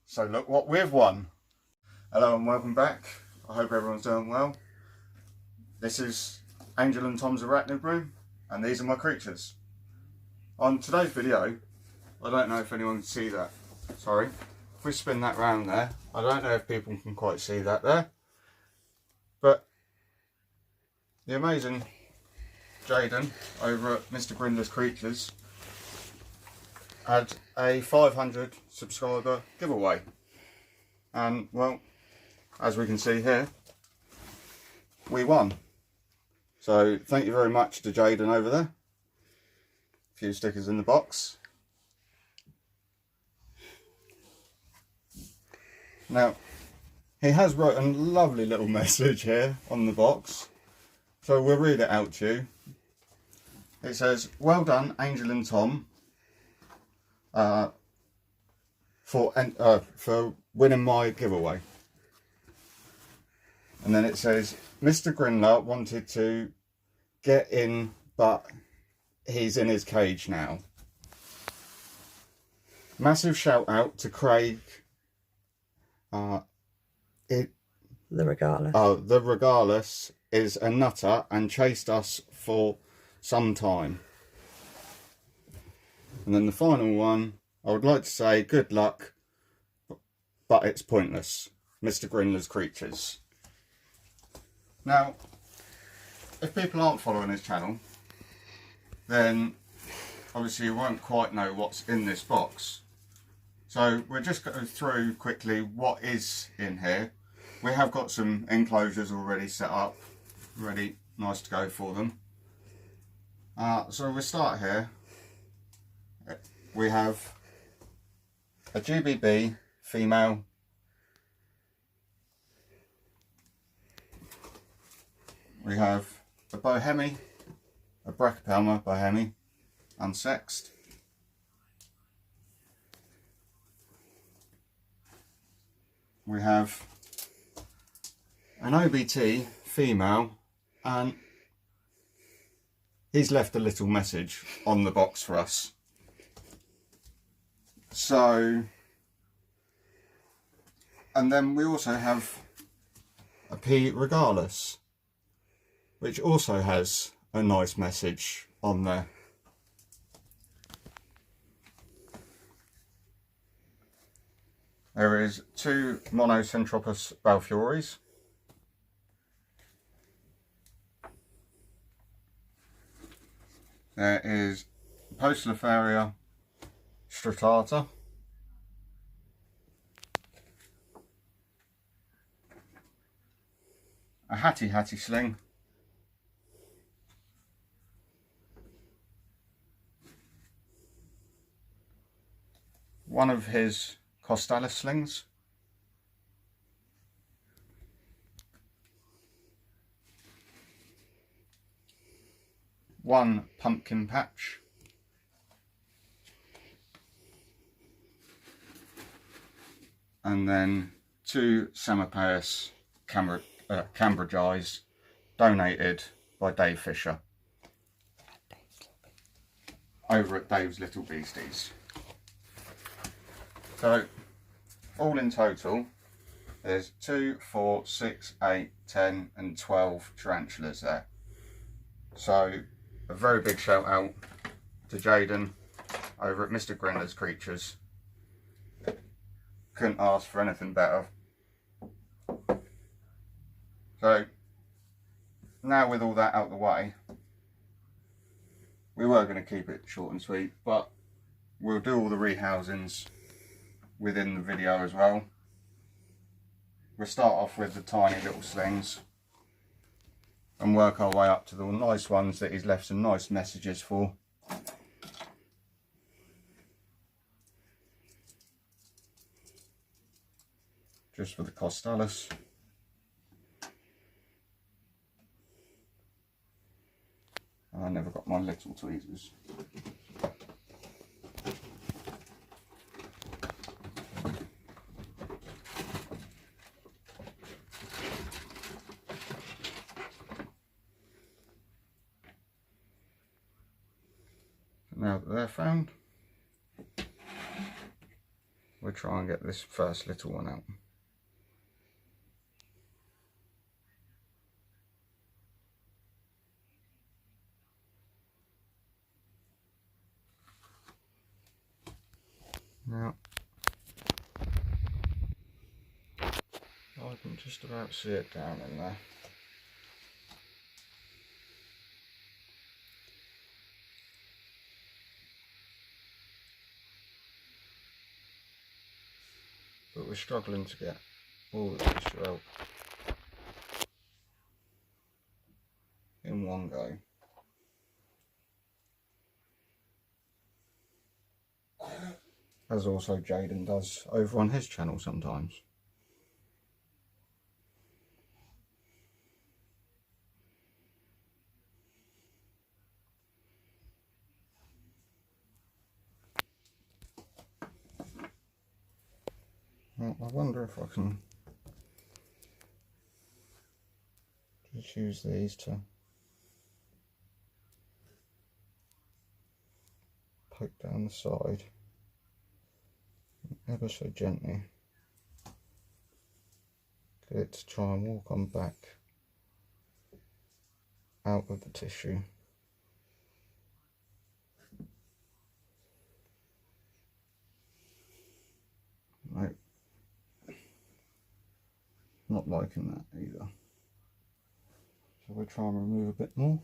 So look what we've won. Hello and welcome back. I hope everyone's doing well. This is Angel and Tom's Arachnid Room, and these are my creatures. On today's video, I don't know if anyone can see that. Sorry. If we spin that round there, I don't know if people can quite see that there. But the amazing Jaden over at Mr Grindlers Creatures had a 500 subscriber giveaway, and well, as we can see here, we won. So thank you very much to Jaden over there. A few stickers in the box. Now he has wrote a lovely little message here on the box, so we'll read it out to you. It says, "Well done, Angel and Tom, for winning my giveaway." And then it says, "Mr Grindler wanted to get in, but he's in his cage now. Massive shout out to Craig, the Regardless is a nutter and chased us for some time." And then the final one, "I would like to say good luck, but it's pointless. Mr Grindler's Creatures." Now, if people aren't following his channel, then obviously you won't quite know what's in this box. So we'll just go through quickly what is in here. We have got some enclosures already set up, ready, nice to go for them. So we'll start here. We have a GBB female, we have a Bohemi, a Brachypelma Bohemi, unsexed. We have an OBT female, and he's left a little message on the box for us. So, and then we also have a P Regardless, which also has a nice message on there. There is two Monocentropus Balfioris. There is Postlefaria Stratata. A Hattie Sling. One of his Costalis slings. One Pumpkin Patch. And then two Samapaeus Cambridgeis, donated by Dave Fisher over at Dave's Little Beasties. So all in total there's 2, 4, 6, 8, 10 and 12 tarantulas there. So a very big shout out to Jaden over at Mr Grindlers Creatures. Couldn't ask for anything better. So now with all that out of the way, we were going to keep it short and sweet, but we'll do all the rehousings within the video as well. We'll start off with the tiny little slings and work our way up to the nice ones that he's left some nice messages for. Just for the Costalis. I never got my little tweezers. Now that they're found, we'll try and get this first little one out. Now, I can just about see it down in there. But we're struggling to get all the tissue out in one go. As also Jaden does over on his channel sometimes. Well, I wonder if I can just use these to poke down the side ever so gently. Get it to try and walk on back out of the tissue. Nope. Not liking that either. So we'll try and remove a bit more.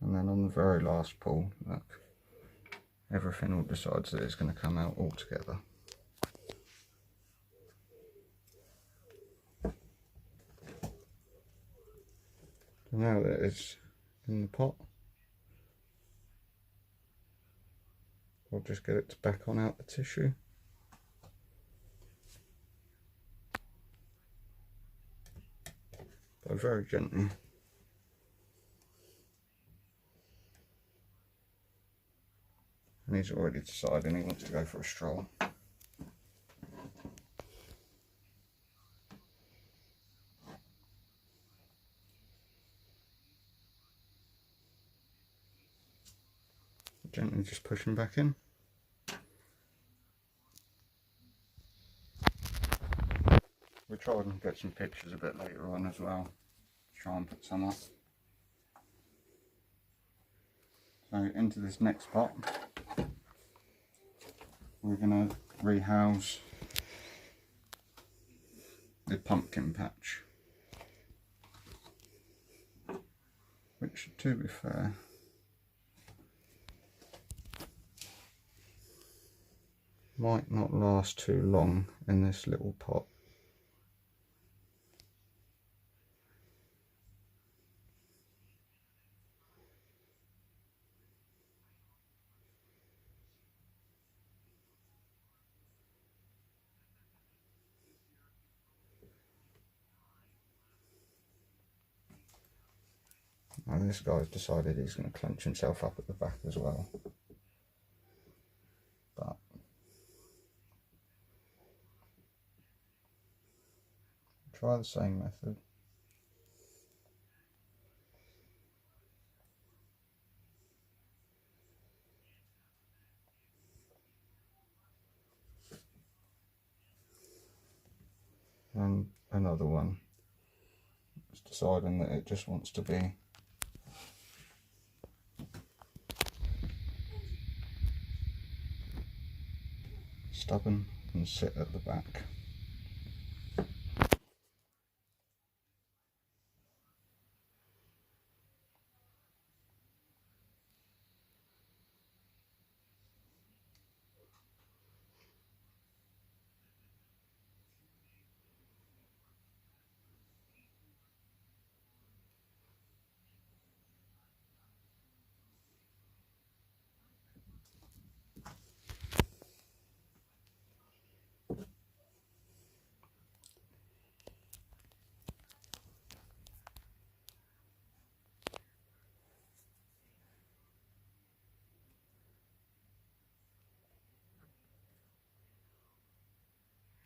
And then on the very last pull, look, everything all decides that it's going to come out all together. So now that it's in the pot, I'll just get it to back on out the tissue. But very gently. And he's already deciding he wants to go for a stroll. Gently just push him back in. We'll try and get some pictures a bit later on as well. Try and put some up. So into this next pot, we're going to rehouse the pumpkin patch, which, to be fair, might not last too long in this little pot. And this guy's decided he's going to clench himself up at the back as well. But try the same method. And another one. It's deciding that it just wants to be stubborn and sit at the back.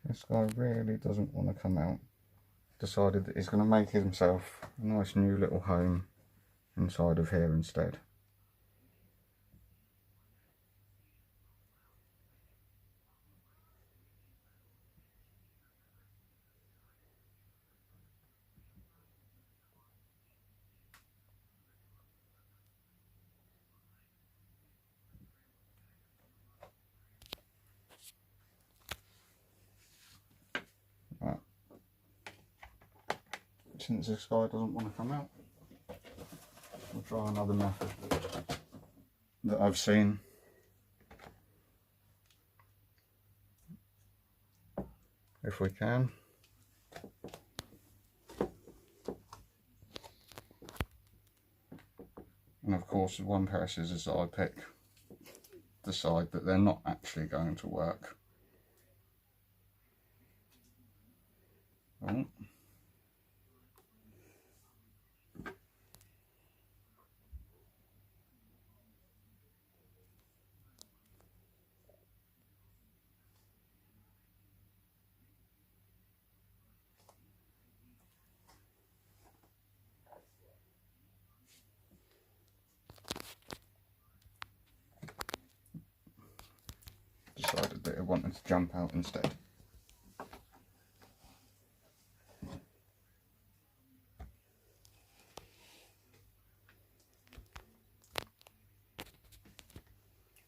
This guy really doesn't want to come out. Decided that he's going to make himself a nice new little home inside of here instead. Right. Since this guy doesn't want to come out, we'll try another method that I've seen. If we can. And of course, with one pair of scissors that I pick, decide that they're not actually going to work. Oh. Decided that it wanted to jump out instead.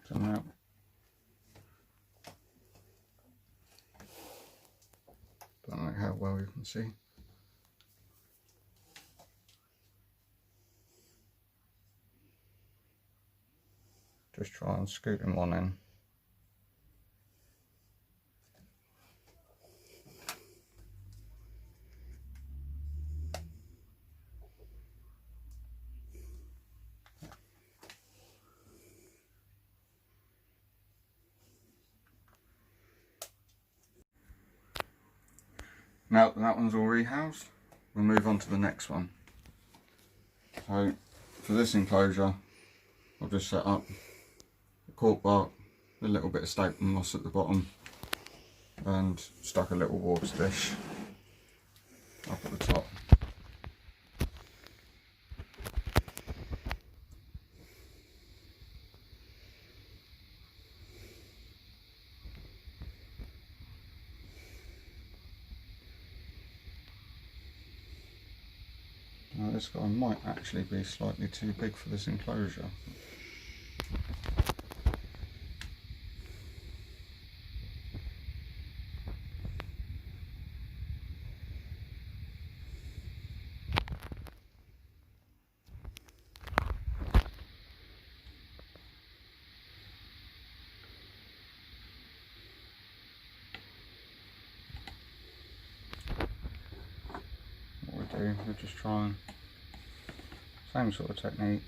So now, don't know how well you can see. Just try and scoot him on in. Now that one's all rehoused, we'll move on to the next one. So for this enclosure, I've just set up a cork bark, a little bit of staple moss at the bottom, and stuck a little water dish up at the top. Now this guy might actually be slightly too big for this enclosure. We'll just try and same sort of technique.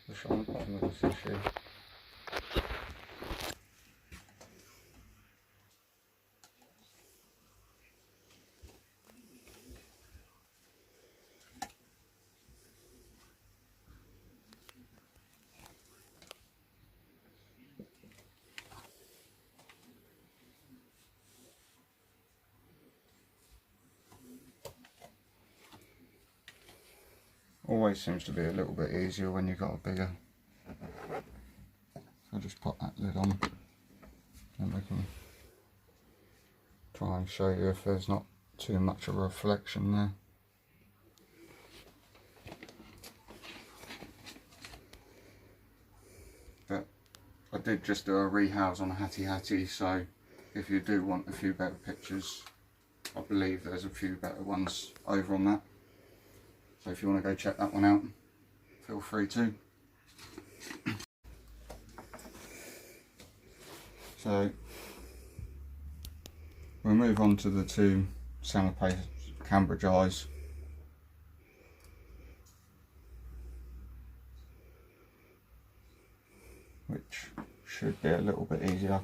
Push on the bottom of the tissue. Always seems to be a little bit easier when you've got a bigger. So just pop that lid on and we can try and show you if there's not too much of a reflection there. But I did just do a rehouse on a hattie, so if you do want a few better pictures, I believe there's a few better ones over on that. So if you want to go check that one out, feel free to. So we'll move on to the two Samapace Cambridge eyes. Which should be a little bit easier.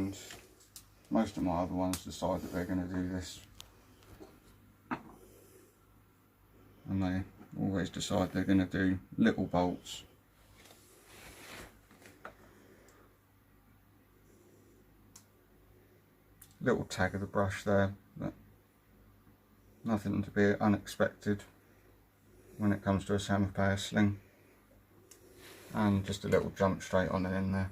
and most of my other ones decide that they're going to do this, and they always decide they're going to do little bolts. Little tag of the brush there, but nothing to be unexpected when it comes to a Sam Power sling, and just a little jump straight on it in there.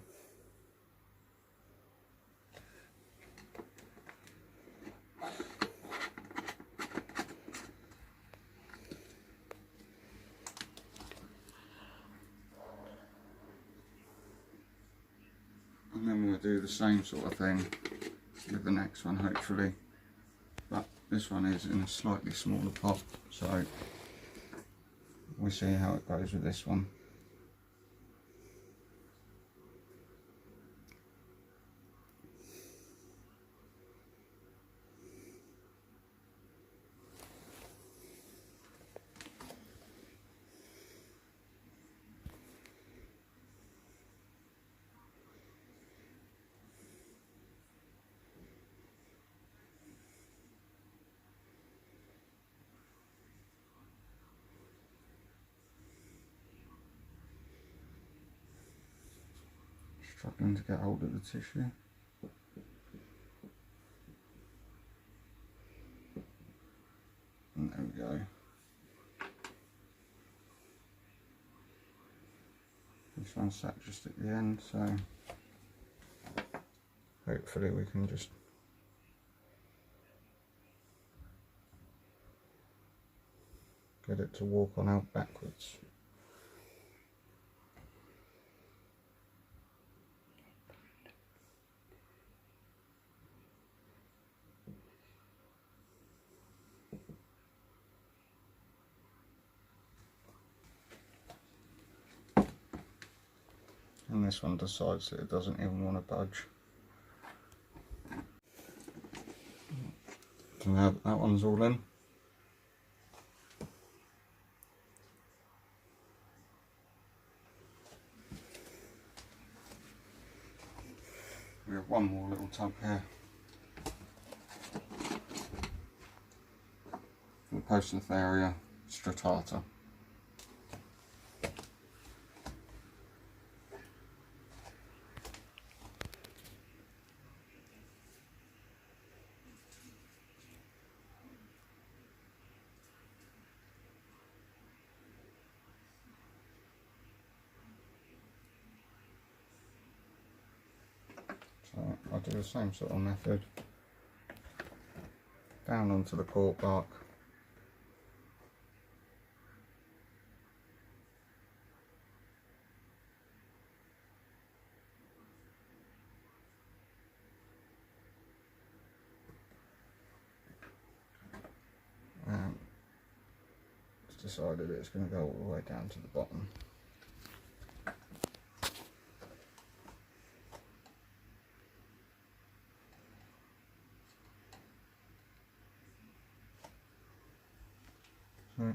And then we'll do the same sort of thing with the next one, hopefully, but this one is in a slightly smaller pot, so we'll see how it goes with this one. Struggling to get hold of the tissue. And there we go. This one's sat just at the end, so hopefully we can just get it to walk on out backwards. And this one decides that it doesn't even want to budge. So now that one's all in. We have one more little tub here for the Poecilotheria stritata. So I'll do the same sort of method, down onto the cork bark, it's decided it's going to go all the way down to the bottom. So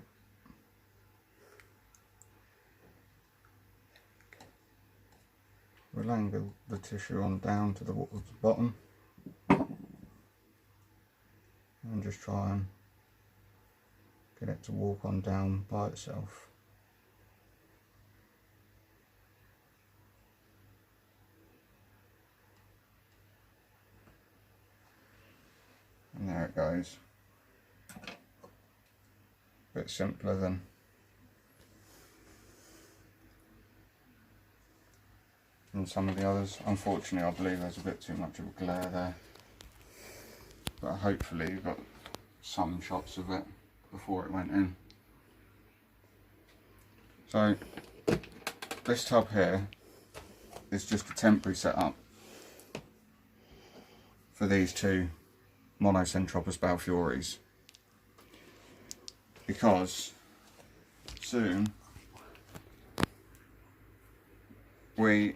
we'll angle the tissue on down to the bottom and just try and get it to walk on down by itself. And there it goes. A bit simpler than some of the others. Unfortunately, I believe there's a bit too much of a glare there, but hopefully you got some shots of it before it went in. So this tub here is just a temporary setup for these two Monocentropus balfeuris, because soon we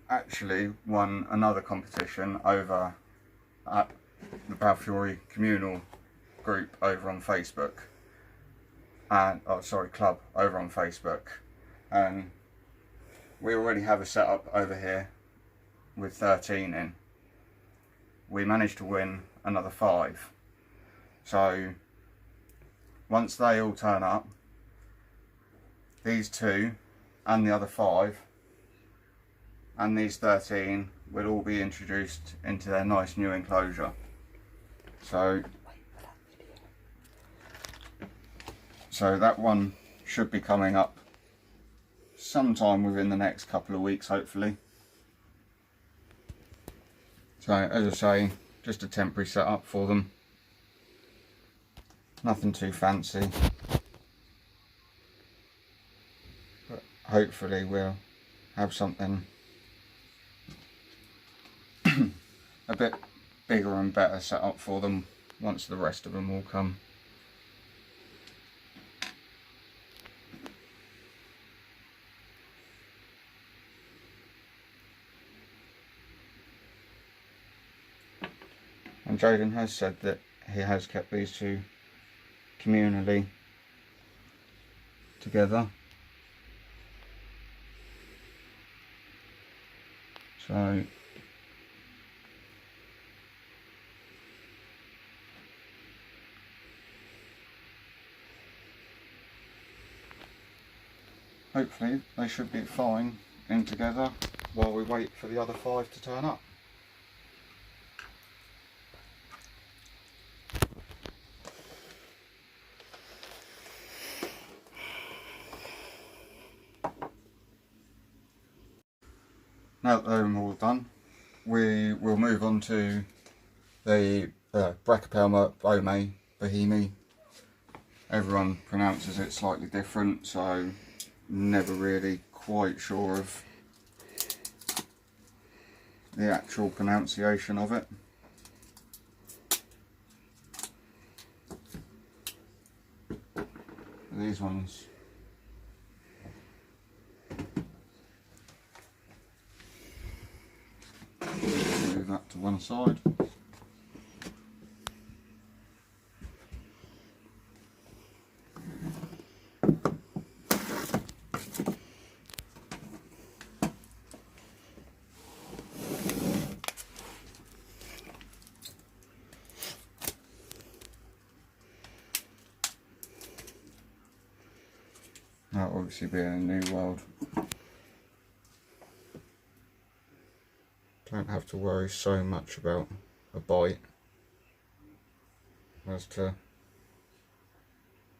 actually won another competition over at the Balfeuri communal group over on Facebook, and club over on Facebook, and we already have a setup over here with 13 in, we managed to win another 5. So once they all turn up, these 2 and the other 5 and these 13 will all be introduced into their nice new enclosure. So that one should be coming up sometime within the next couple of weeks, hopefully. So as I say, just a temporary setup for them. Nothing too fancy. But hopefully we'll have something a bit bigger and better set up for them once the rest of them all come. And Jaden has said that he has kept these 2 communally together. So hopefully they should be fine in together while we wait for the other 5 to turn up. Now that they're all done, we will move on to the Brachypelma Bome Bohemi. Everyone pronounces it slightly different, so never really quite sure of the actual pronunciation of it. These ones move that to one side. That will obviously be in a new world. Don't have to worry so much about a bite as to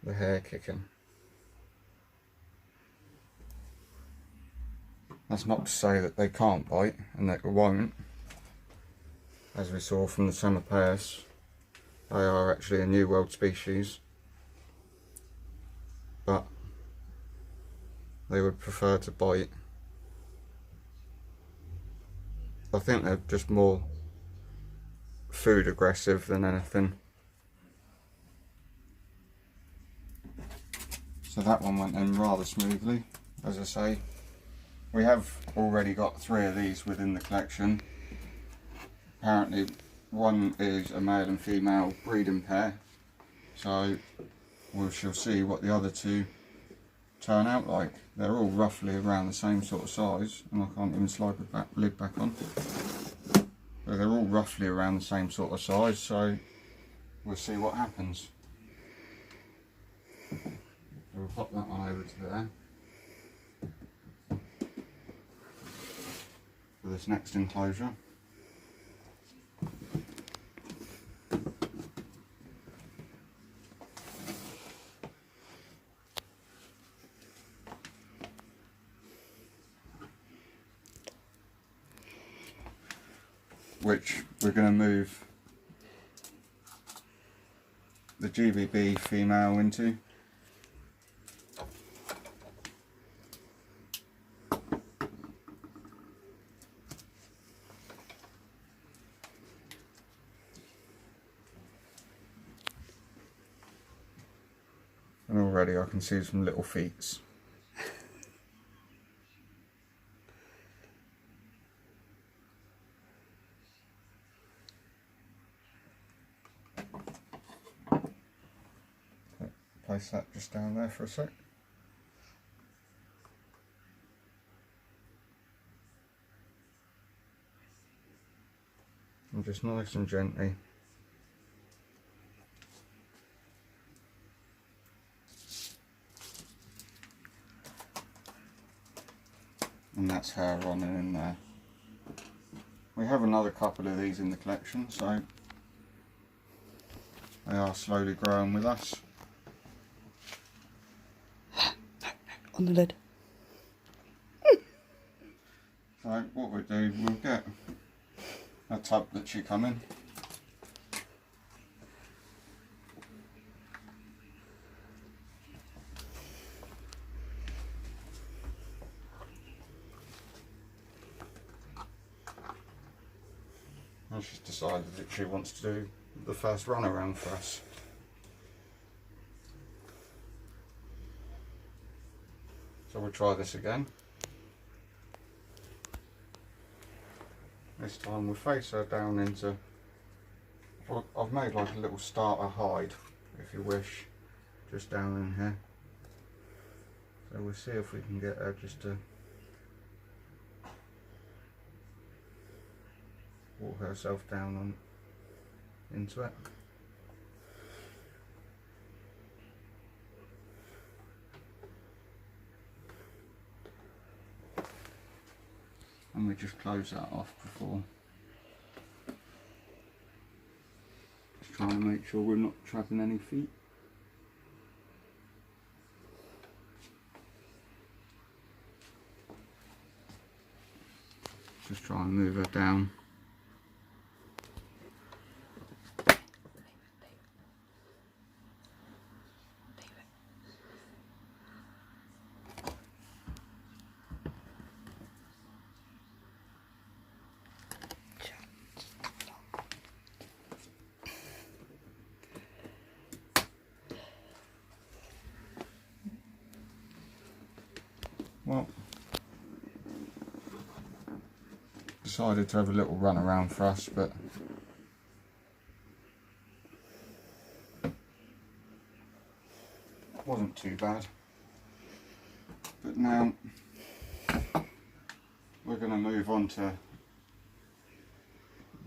the hair kicking. That's not to say that they can't bite and that they won't. As we saw from the Semapeus, they are actually a New World species, but they would prefer to bite. I think they're just more food aggressive than anything. So that one went in rather smoothly. As I say, we have already got 3 of these within the collection. Apparently one is a male and female breeding pair, so we shall see what the other 2 turn out like. They're all roughly around the same sort of size, and I can't even slide the lid back on. But they're all roughly around the same sort of size, so we'll see what happens. We'll pop that one over to there for this next enclosure. Which we're going to move the GBB female into. And already I can see some little feet. Place that just down there for a sec. And and just nice and gently. And that's her running in there. We have another couple of these in the collection, so they are slowly growing with us. On the lid. So what we do, we'll get a tub that she come in. And she's decided that she wants to do the first run around for us. So we'll try this again. This time we'll face her down into, well, I've made like a little starter hide, if you wish, just down in here. So we'll see if we can get her just to walk herself down on into it. And we just close that off before. Just trying to make sure we're not trapping any feet. Just try and move her down. Well, decided to have a little run around for us, but wasn't too bad. But now we're going to move on to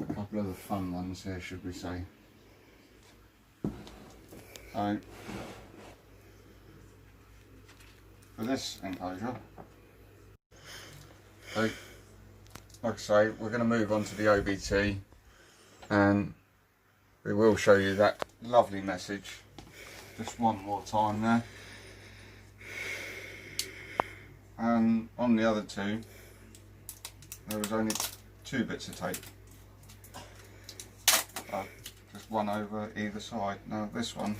a couple of the fun ones here, should we say. So for this enclosure, so like I say, we're going to move on to the OBT, and we will show you that lovely message just one more time there. And on the other two, there was only 2 bits of tape, just one over either side. Now this one,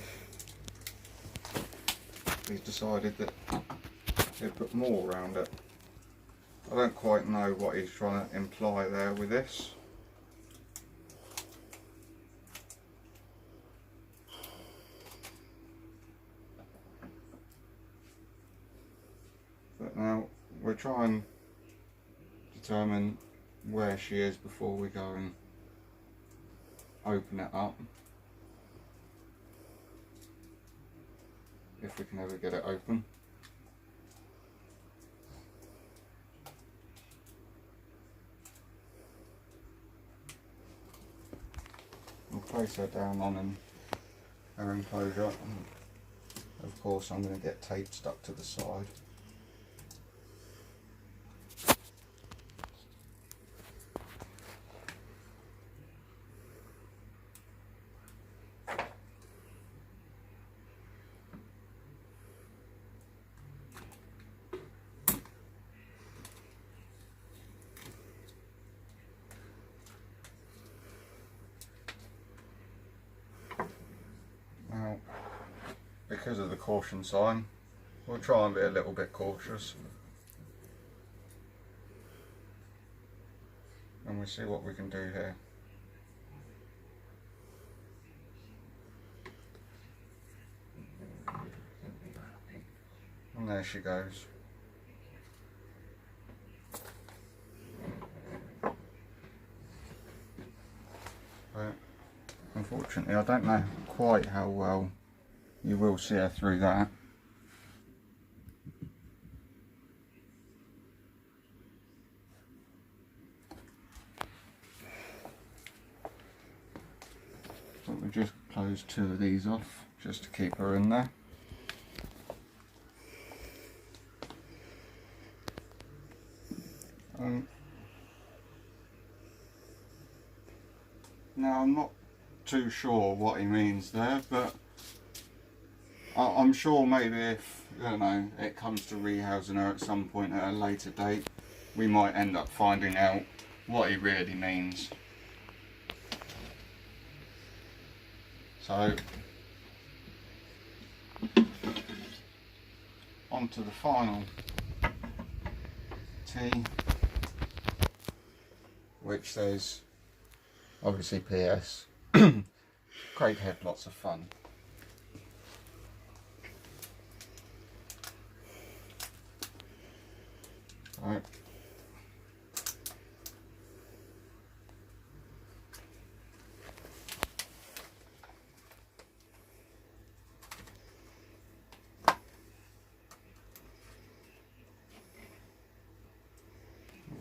he's decided that he'll put more around it. I don't quite know what he's trying to imply there with this. But now we'll try and determine where she is before we go and open it up. If we can ever get it open. We'll place her down on her enclosure, and of course I'm going to get tape stuck to the side. Now, because of the caution sign, we'll try and be a little bit cautious, and we'll see what we can do here. And there she goes. But unfortunately, I don't know quite how well you will see her through that. close 2 of these off just to keep her in there. Now I'm not too sure what he means there, but I'm sure maybe if, you know, it comes to rehousing her at some point at a later date, we might end up finding out what he really means. So, on to the final T, which says, obviously PS, Craig had lots of fun. Right.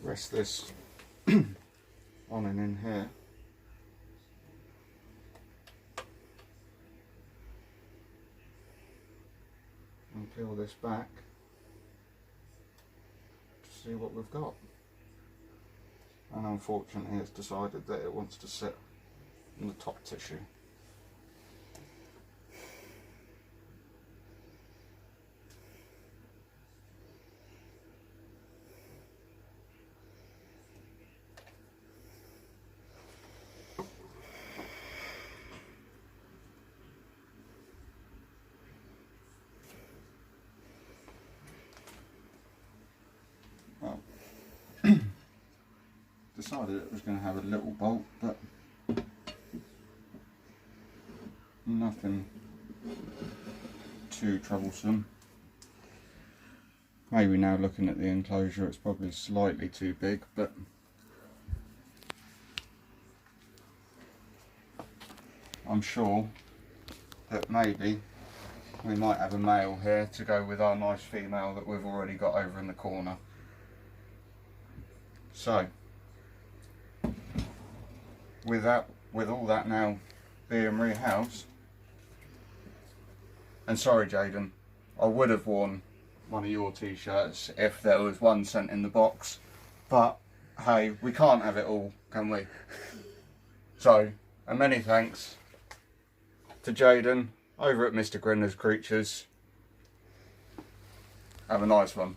Rest this on and in here. And peel this back to see what we've got. And unfortunately it's decided that it wants to sit in the top tissue. Well, decided it was going to have a little bolt, but nothing too troublesome. Maybe now looking at the enclosure it's probably slightly too big, but I'm sure that maybe we might have a male here to go with our nice female that we've already got over in the corner. So, with all that now being rehoused, and sorry Jaden, I would have worn one of your t-shirts if there was one sent in the box, but hey, we can't have it all, can we? So, a many thanks to Jaden over at Mr Grindlers Creatures. Have a nice one.